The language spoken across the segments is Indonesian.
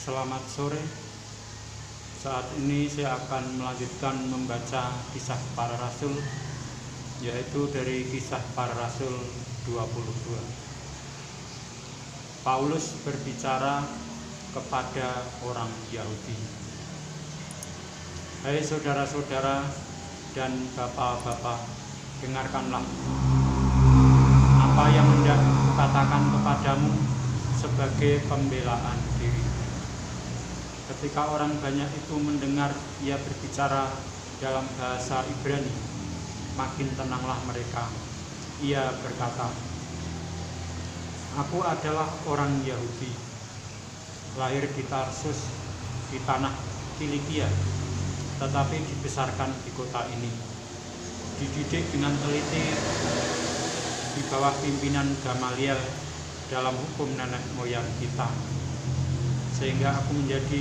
Selamat sore. Saat ini saya akan melanjutkan membaca Kisah Para Rasul, yaitu dari Kisah Para Rasul 22. Paulus berbicara kepada orang Yahudi. Hai saudara-saudara dan bapak-bapak, dengarkanlah apa yang hendak kukatakan kepadamu sebagai pembelaan diri. Ketika orang banyak itu mendengar ia berbicara dalam bahasa Ibrani, makin tenanglah mereka. Ia berkata, "Aku adalah orang Yahudi, lahir di Tarsus di tanah Kilikia, tetapi dibesarkan di kota ini, dididik dengan teliti di bawah pimpinan Gamaliel dalam hukum nenek moyang kita, sehingga aku menjadi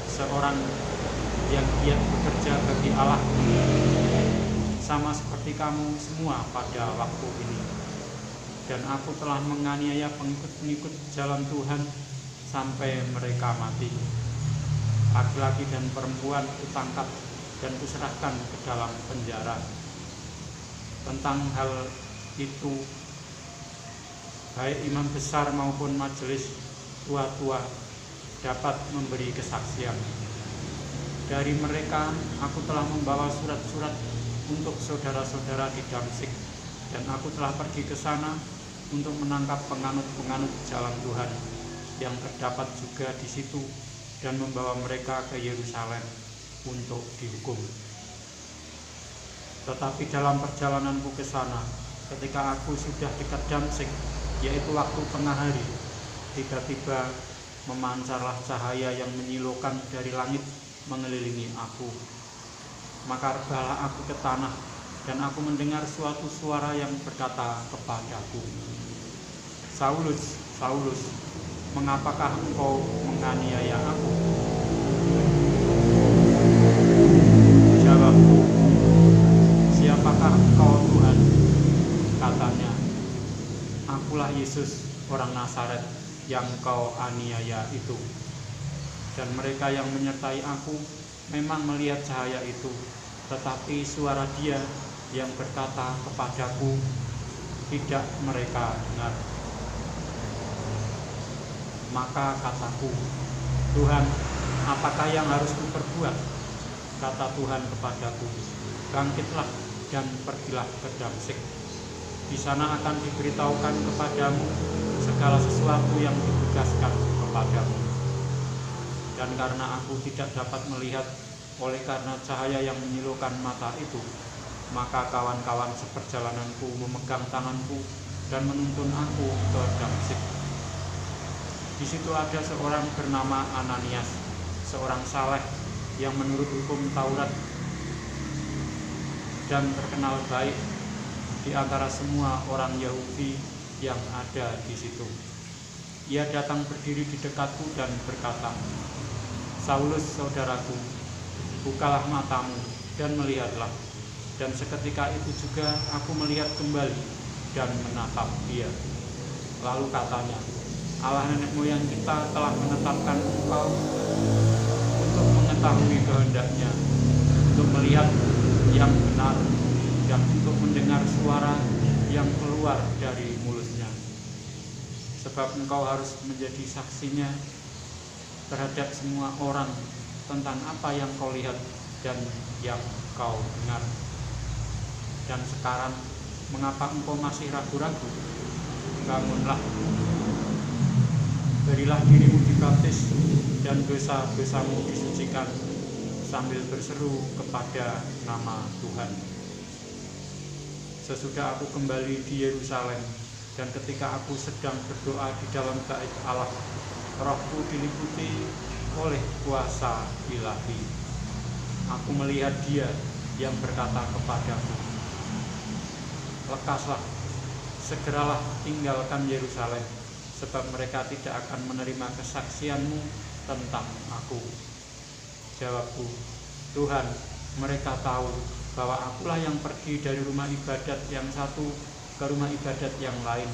seorang yang giat bekerja bagi Allah, sama seperti kamu semua pada waktu ini. Dan aku telah menganiaya pengikut-pengikut jalan Tuhan sampai mereka mati. Laki-laki dan perempuan kutangkap dan kuserahkan ke dalam penjara. Tentang hal itu, baik imam besar maupun majelis tua-tua dapat memberi kesaksian. Dari mereka aku telah membawa surat-surat untuk saudara-saudara di Damsyik, dan aku telah pergi ke sana untuk menangkap penganut-penganut jalan Tuhan yang terdapat juga di situ, dan membawa mereka ke Yerusalem untuk dihukum. Tetapi dalam perjalananku ke sana, ketika aku sudah dekat Damsyik, yaitu waktu tengah hari, tiba-tiba memancarlah cahaya yang menyilaukan dari langit mengelilingi aku. Maka rebahlah aku ke tanah, dan aku mendengar suatu suara yang berkata kepadaku, "Saulus, Saulus, mengapakah engkau menganiaya aku?" Jawabku, "Siapakah engkau, Tuhan?" Katanya, "Akulah Yesus, orang Nazaret yang kau aniaya itu." Dan mereka yang menyertai aku memang melihat cahaya itu, tetapi suara Dia yang berkata kepadaku tidak mereka dengar. Maka kataku, "Tuhan, apakah yang harus kuperbuat?" Kata Tuhan kepadaku, "Bangkitlah dan pergilah ke Damsyik. Di sana akan diberitahukan kepadamu segala sesuatu yang ditugaskan kepadamu." Dan karena aku tidak dapat melihat oleh karena cahaya yang menyilaukan mata itu, maka kawan-kawan seperjalananku memegang tanganku dan menuntun aku ke Damsyik. Di situ ada seorang bernama Ananias, seorang saleh yang menurut hukum Taurat dan terkenal baik di antara semua orang Yahudi yang ada di situ. Ia datang berdiri di dekatku dan berkata, "Saulus, saudaraku, bukalah matamu dan melihatlah." Dan seketika itu juga aku melihat kembali dan menatap dia. Lalu katanya, "Allah nenek moyang kita telah menetapkan engkau untuk mengetahui kehendaknya, untuk melihat yang benar, dan untuk mendengar suara yang keluar dari mulutnya. Sebab engkau harus menjadi saksinya terhadap semua orang tentang apa yang kau lihat dan yang kau dengar. Dan sekarang, mengapa engkau masih ragu-ragu? Bangunlah, berilah dirimu dibaptis, dan dosa-dosamu disucikan, sambil berseru kepada nama Tuhan." Sesudah aku kembali di Yerusalem, dan ketika aku sedang berdoa di dalam bait Allah, rohku diliputi oleh kuasa ilahi. Aku melihat Dia yang berkata kepadaku, "Lekaslah, segeralah tinggalkan Yerusalem, sebab mereka tidak akan menerima kesaksianmu tentang aku." Jawabku, "Tuhan, mereka tahu bahwa akulah yang pergi dari rumah ibadat yang satu ke rumah ibadat yang lain,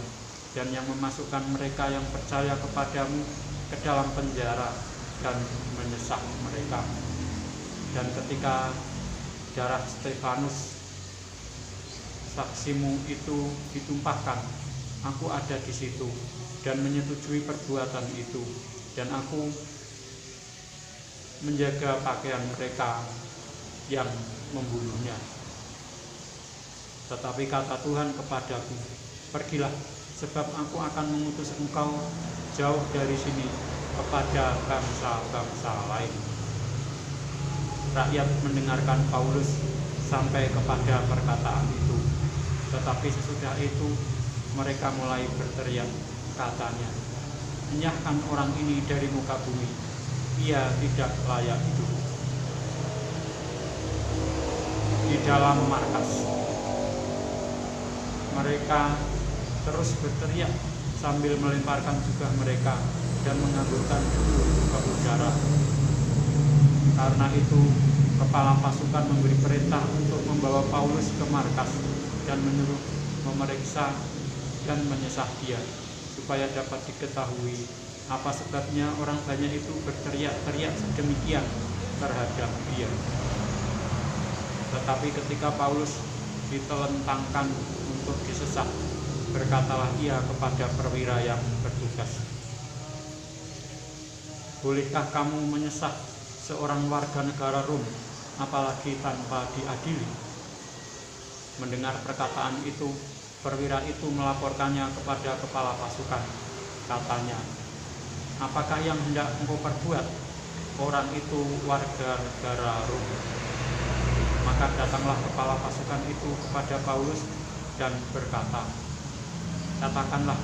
dan yang memasukkan mereka yang percaya kepadamu ke dalam penjara, dan menyesah mereka. Dan ketika darah Stefanus saksimu itu ditumpahkan, aku ada di situ dan menyetujui perbuatan itu, dan aku menjaga pakaian mereka yang membunuhnya. Tetapi kata Tuhan kepadaku, pergilah, sebab aku akan mengutus engkau jauh dari sini kepada bangsa-bangsa lain. Rakyat mendengarkan Paulus sampai kepada perkataan itu, tetapi sesudah itu mereka mulai berteriak, katanya, enyahkan orang ini dari muka bumi, ia tidak layak hidup. Di dalam markas, mereka terus berteriak sambil melemparkan jubah mereka dan mengamburkan debu ke udara. Karena itu, kepala pasukan memberi perintah untuk membawa Paulus ke markas dan menyuruh memeriksa dan menyesah dia, supaya dapat diketahui apa sebabnya orang banyak itu berteriak-teriak sedemikian terhadap dia. Tetapi ketika Paulus ditelentangkan untuk disesah, berkatalah ia kepada perwira yang bertugas, bolehkah kamu menyesah seorang warga negara Rom, apalagi tanpa diadili? Mendengar perkataan itu, perwira itu melaporkannya kepada kepala pasukan. Katanya, apakah yang hendak engkau perbuat? Orang itu warga negara Rom. Maka datanglah kepala pasukan itu kepada Paulus dan berkata, katakanlah,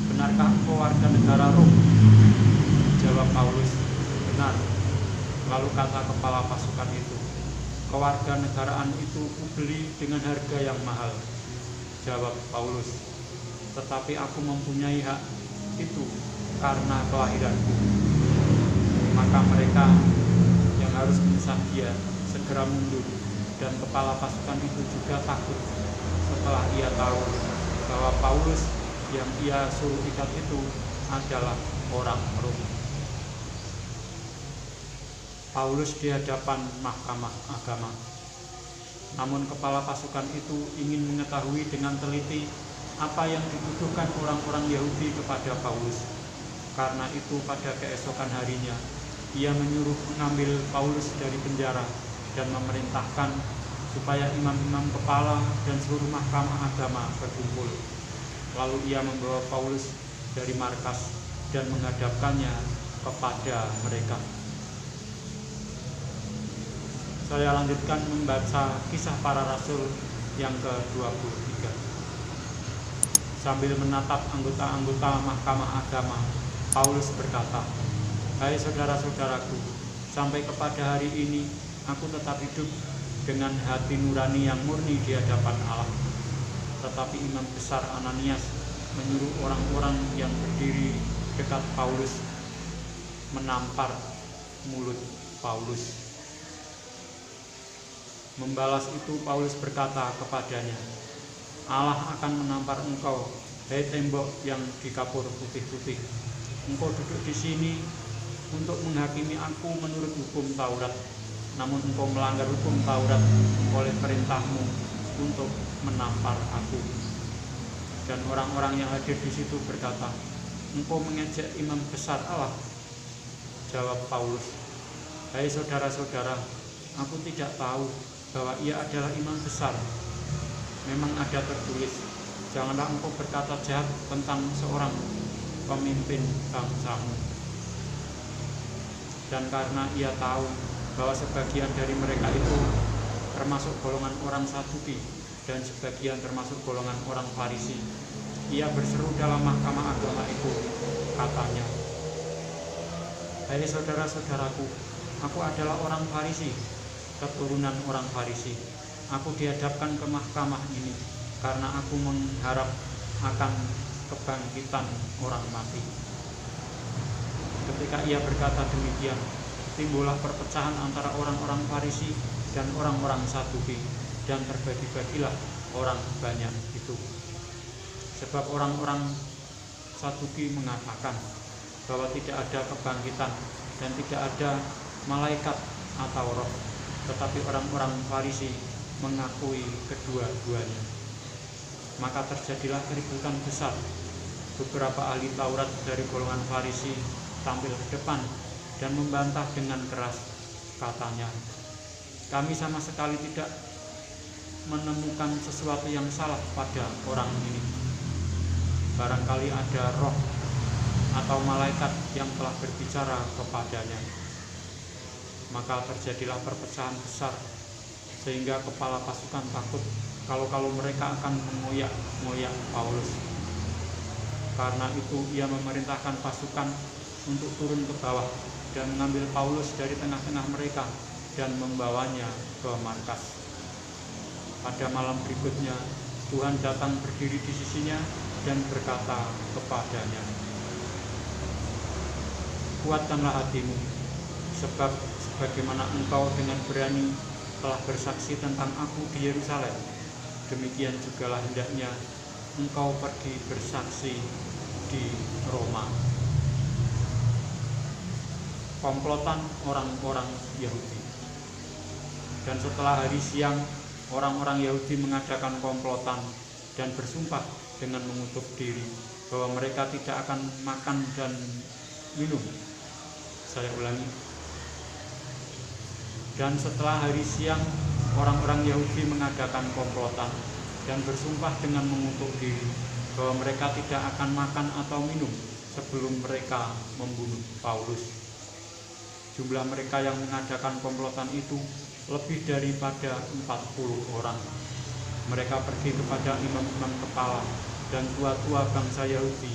benarkah engkau warga negara Rom? Jawab Paulus, benar. Lalu kata kepala pasukan itu, kewarganegaraan itu kubeli dengan harga yang mahal. Jawab Paulus, tetapi aku mempunyai hak itu karena kelahiranku. Maka mereka yang harus menyesah dia segera mundur, dan kepala pasukan itu juga takut setelah ia tahu bahwa Paulus yang ia suruh ikat itu adalah orang Rom. Paulus di hadapan mahkamah agama. Namun kepala pasukan itu ingin mengetahui dengan teliti apa yang dituduhkan orang-orang Yahudi kepada Paulus. Karena itu pada keesokan harinya ia menyuruh mengambil Paulus dari penjara dan memerintahkan supaya imam-imam kepala dan seluruh mahkamah agama berkumpul. Lalu ia membawa Paulus dari markas dan menghadapkannya kepada mereka. Saya lanjutkan membaca Kisah Para Rasul yang ke-23. Sambil menatap anggota-anggota mahkamah agama, Paulus berkata, hai saudara-saudaraku, sampai kepada hari ini aku tetap hidup dengan hati nurani yang murni di hadapan Allah. Tetapi imam besar Ananias menyuruh orang-orang yang berdiri dekat Paulus menampar mulut Paulus. Membalas itu Paulus berkata kepadanya, Allah akan menampar engkau, hai tembok yang dikapur putih-putih. Engkau duduk di sini untuk menghakimi aku menurut hukum Taurat, namun engkau melanggar hukum Taurat oleh perintahmu untuk menampar aku. Dan orang-orang yang hadir di situ berkata, engkau mengejek imam besar Allah. Jawab Paulus, hai saudara-saudara, aku tidak tahu bahwa ia adalah imam besar. Memang ada tertulis, janganlah engkau berkata jahat tentang seorang pemimpin bangsamu. Dan karena ia tahu bahwa sebagian dari mereka itu termasuk golongan orang Saduki dan sebagian termasuk golongan orang Farisi, ia berseru dalam mahkamah agama itu, katanya, hai saudara-saudaraku, aku adalah orang Farisi, keturunan orang Farisi. Aku dihadapkan ke mahkamah ini karena aku mengharap akan kebangkitan orang mati. Ketika ia berkata demikian, timbullah perpecahan antara orang-orang Farisi dan orang-orang Saduki, dan terbagi-bagilah orang banyak itu. Sebab orang-orang Saduki mengatakan bahwa tidak ada kebangkitan dan tidak ada malaikat atau roh, tetapi orang-orang Farisi mengakui kedua-duanya. Maka terjadilah keributan besar. Beberapa ahli Taurat dari golongan Farisi tampil ke depan dan membantah dengan keras. Katanya, kami sama sekali tidak menemukan sesuatu yang salah pada orang ini. Barangkali ada roh atau malaikat yang telah berbicara kepadanya. Maka terjadilah perpecahan besar, sehingga kepala pasukan takut kalau mereka akan mengoyak-ngoyak Paulus. Karena itu ia memerintahkan pasukan untuk turun ke bawah dan mengambil Paulus dari tengah-tengah mereka dan membawanya ke markas. Pada malam berikutnya, Tuhan datang berdiri di sisinya dan berkata kepadanya, kuatkanlah hatimu, sebab sebagaimana engkau dengan berani telah bersaksi tentang aku di Yerusalem, demikian jugalah hendaknya engkau pergi bersaksi di Roma. Komplotan orang-orang Yahudi. Dan setelah hari siang, orang-orang Yahudi mengadakan komplotan dan bersumpah dengan mengutuk diri bahwa mereka tidak akan makan dan minum. Saya ulangi. Dan setelah hari siang, orang-orang Yahudi mengadakan komplotan dan bersumpah dengan mengutuk diri bahwa mereka tidak akan makan atau minum sebelum mereka membunuh Paulus. Jumlah mereka yang mengadakan komplotan itu lebih daripada 40 orang. Mereka pergi kepada imam-imam kepala dan tua-tua bangsa Yahudi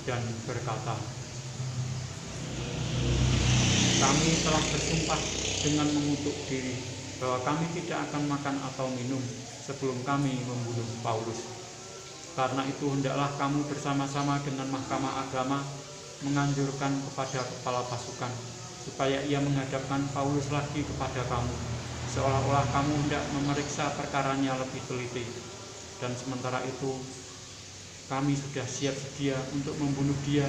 dan berkata, kami telah bersumpah dengan mengutuk diri bahwa kami tidak akan makan atau minum sebelum kami membunuh Paulus. Karena itu hendaklah kamu bersama-sama dengan mahkamah agama menganjurkan kepada kepala pasukan supaya ia menghadapkan Paulus lagi kepada kamu, seolah-olah kamu hendak memeriksa perkaranya lebih teliti. Dan sementara itu kami sudah siap sedia untuk membunuh dia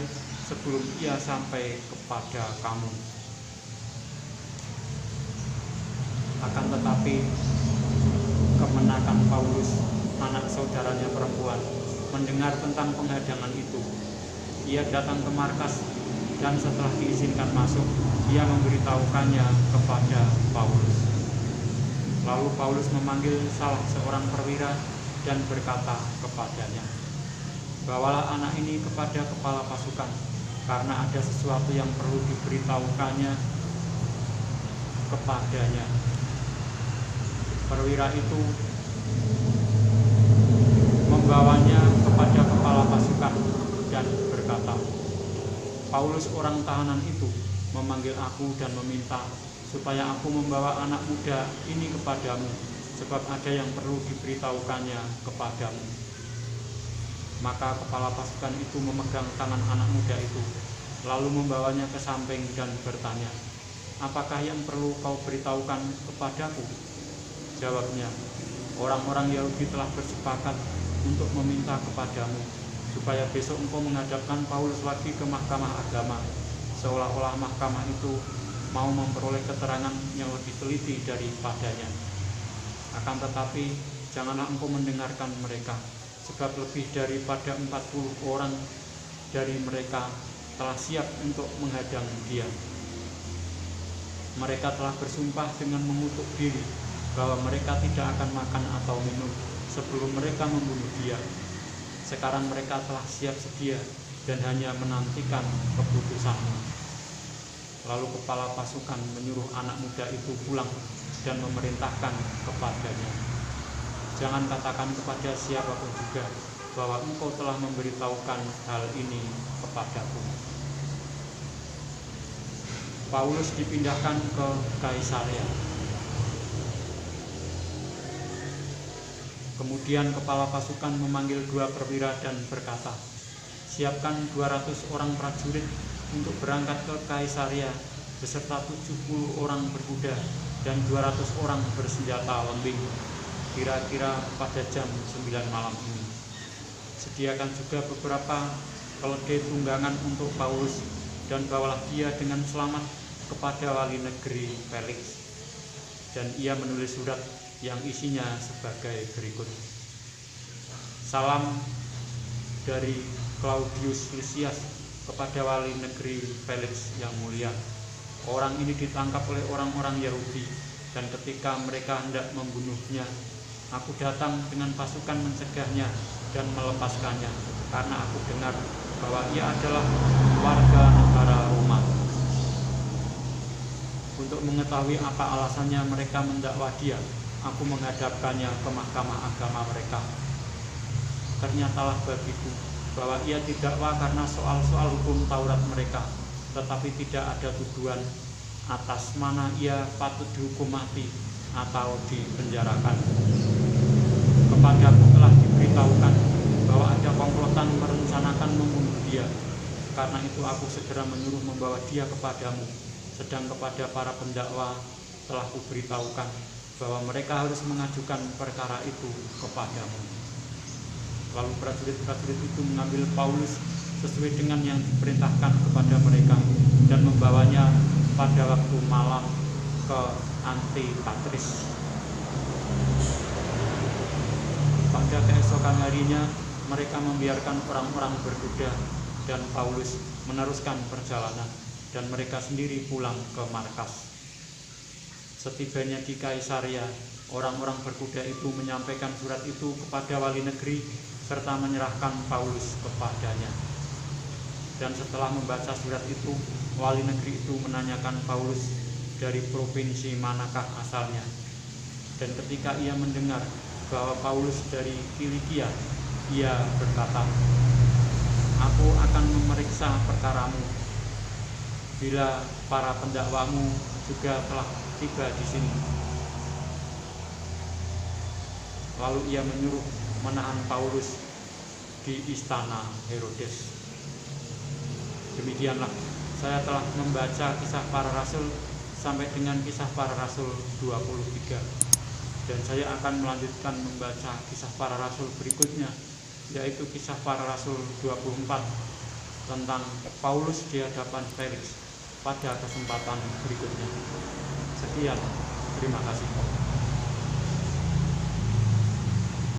sebelum ia sampai kepada kamu. Akan tetapi kemenakan Paulus, anak saudaranya perempuan, mendengar tentang penghadangan itu. Ia datang ke markas dan setelah diizinkan masuk, ia memberitahukannya kepada Paulus. Lalu Paulus memanggil salah seorang perwira dan berkata kepadanya, bawalah anak ini kepada kepala pasukan, karena ada sesuatu yang perlu diberitahukannya kepadanya. Perwira itu membawanya kepada kepala pasukan dan berkata, Paulus orang tahanan itu memanggil aku dan meminta supaya aku membawa anak muda ini kepadamu, sebab ada yang perlu diberitahukannya kepadamu. Maka kepala pasukan itu memegang tangan anak muda itu, lalu membawanya ke samping dan bertanya, apakah yang perlu kau beritahukan kepadaku? Jawabnya, orang-orang Yahudi telah bersepakat untuk meminta kepadamu supaya besok engkau menghadapkan Paulus lagi ke mahkamah agama, seolah-olah mahkamah itu mau memperoleh keterangan yang lebih teliti daripadanya. Akan tetapi janganlah engkau mendengarkan mereka, sebab lebih daripada 40 orang dari mereka telah siap untuk menghadang dia. Mereka telah bersumpah dengan mengutuk diri bahwa mereka tidak akan makan atau minum sebelum mereka membunuh dia. Sekarang mereka telah siap sedia dan hanya menantikan keputusanmu. Lalu kepala pasukan menyuruh anak muda itu pulang dan memerintahkan kepadanya, jangan katakan kepada siapapun juga bahwa engkau telah memberitahukan hal ini kepadaku. Paulus dipindahkan ke Kaisarea. Kemudian kepala pasukan memanggil 2 perwira dan berkata, siapkan 200 orang prajurit untuk berangkat ke Kaisarea beserta 70 orang berkuda dan 200 orang bersenjata lembing, kira-kira pada jam 9 malam ini. Sediakan juga beberapa keledai tunggangan untuk Paulus dan bawalah dia dengan selamat kepada wali negeri Felix, dan ia menulis surat yang isinya sebagai berikut. Salam dari Claudius Lysias kepada wali negeri Felix yang mulia. Orang ini ditangkap oleh orang-orang Yahudi, dan ketika mereka hendak membunuhnya, aku datang dengan pasukan mencegahnya dan melepaskannya, karena aku dengar bahwa ia adalah warga negara Roma. Untuk mengetahui apa alasannya mereka mendakwa dia, aku menghadapkannya ke mahkamah agama mereka. Ternyatalah bagiku bahwa ia didakwa karena soal-soal hukum Taurat mereka, tetapi tidak ada tuduhan atas mana ia patut dihukum mati atau dipenjarakan. Kepadaku telah diberitahukan bahwa ada komplotan merencanakan membunuh dia. Karena itu aku segera menyuruh membawa dia kepadamu, sedang kepada para pendakwa telah kuberitahukan bahwa mereka harus mengajukan perkara itu kepadamu. Lalu prajurit-prajurit itu mengambil Paulus sesuai dengan yang diperintahkan kepada mereka dan membawanya pada waktu malam ke Antipatris. Pada keesokan harinya mereka membiarkan orang-orang berkuda dan Paulus meneruskan perjalanan, dan mereka sendiri pulang ke markas. Setibanya di Kaisaria, orang-orang berkuda itu menyampaikan surat itu kepada wali negeri serta menyerahkan Paulus kepadanya. Dan setelah membaca surat itu, wali negeri itu menanyakan Paulus dari provinsi manakah asalnya. Dan ketika ia mendengar bahwa Paulus dari Kilikia, ia berkata, "Aku akan memeriksa perkaramu bila para pendakwamu juga telah tiba di sini." Lalu ia menyuruh menahan Paulus di istana Herodes. Demikianlah saya telah membaca Kisah Para Rasul sampai dengan Kisah Para Rasul 23, dan saya akan melanjutkan membaca Kisah Para Rasul berikutnya, yaitu Kisah Para Rasul 24 tentang Paulus di hadapan Felix pada kesempatan berikutnya. Sekian, terima kasih.